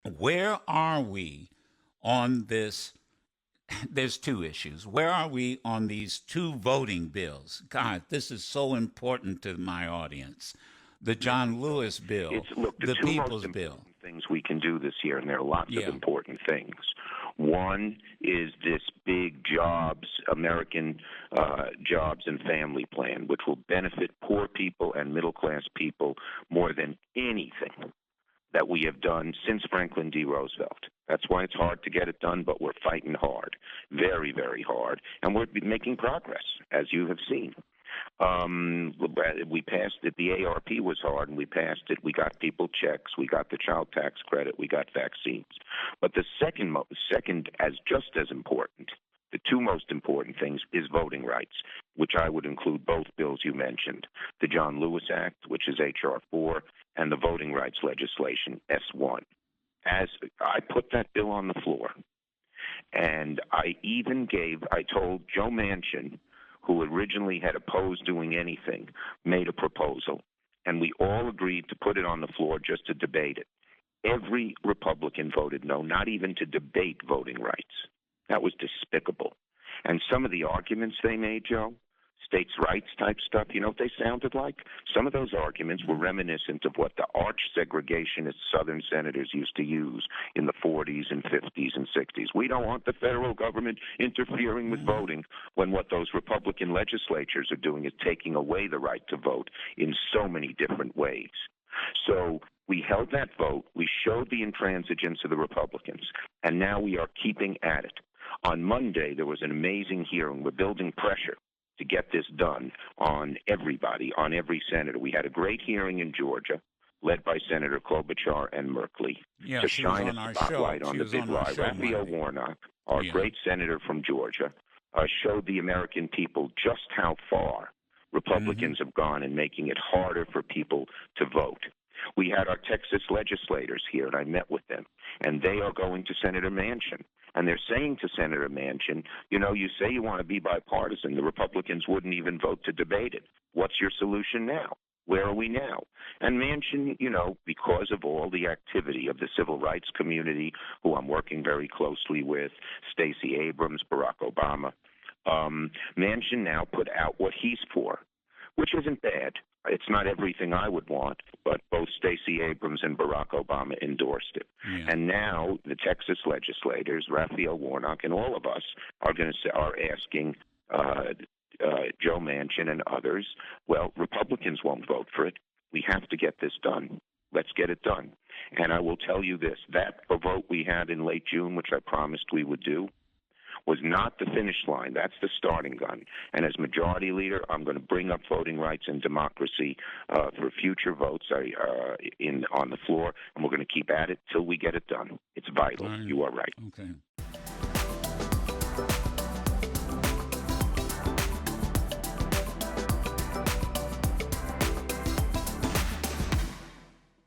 Where are we on this? There's two issues. Where are we on these two voting bills? God, this is so important to my audience. The John Lewis bill, Look, the the two most People's bill. important things we can do this year, and there are lots of Yeah. important things. One is this big American jobs and family plan, which will benefit poor people and middle class people more than anything that we have done since Franklin D. Roosevelt. That's why it's hard to get it done, but we're fighting hard, very, very hard, and we're making progress, as you have seen. We passed it. The ARP was hard, and we passed it. We got people checks. We got the child tax credit. We got vaccines. But the second, as just as important, the two most important things is voting rights, which I would include both bills you mentioned, the John Lewis Act, which is H.R. 4, and the voting rights legislation, S1. As I put that bill on the floor, and I told Joe Manchin, who originally had opposed doing anything, made a proposal, and we all agreed to put it on the floor just to debate it. Every Republican voted no, not even to debate voting rights. That was despicable. And some of the arguments they made, Joe, states' rights type stuff, you know what they sounded like? Some of those arguments were reminiscent of what the arch-segregationist Southern senators used to use in the 40s and 50s and 60s. We don't want the federal government interfering with voting, when what those Republican legislatures are doing is taking away the right to vote in so many different ways. So we held that vote. We showed the intransigence of the Republicans, and now we are keeping at it. On Monday, there was an amazing hearing. We're building pressure to get this done on everybody, on every senator. We had a great hearing in Georgia, led by Senator Klobuchar and Merkley, to shine a spotlight on the big lie. Raphael Warnock, our great senator from Georgia, showed the American people just how far Republicans have gone in making it harder for people to vote. We had our Texas legislators here, and I met with them, and they are going to Senator Manchin. And they're saying to Senator Manchin, you know, you say you want to be bipartisan. The Republicans wouldn't even vote to debate it. What's your solution now? Where are we now? And Manchin, you know, because of all the activity of the civil rights community, who I'm working very closely with, Stacey Abrams, Barack Obama, Manchin now put out what he's for, which isn't bad. It's not everything I would want, but both Stacey Abrams and Barack Obama endorsed it. Yeah. And now the Texas legislators, Raphael Warnock, and all of us are asking Joe Manchin and others, well, Republicans won't vote for it. We have to get this done. Let's get it done. And I will tell you this, that vote we had in late June, which I promised we would do, was not the finish line. That's the starting gun. And as majority leader, I'm going to bring up voting rights and democracy for future votes on the floor, and we're going to keep at it till we get it done. It's vital. Right. You are right. Okay.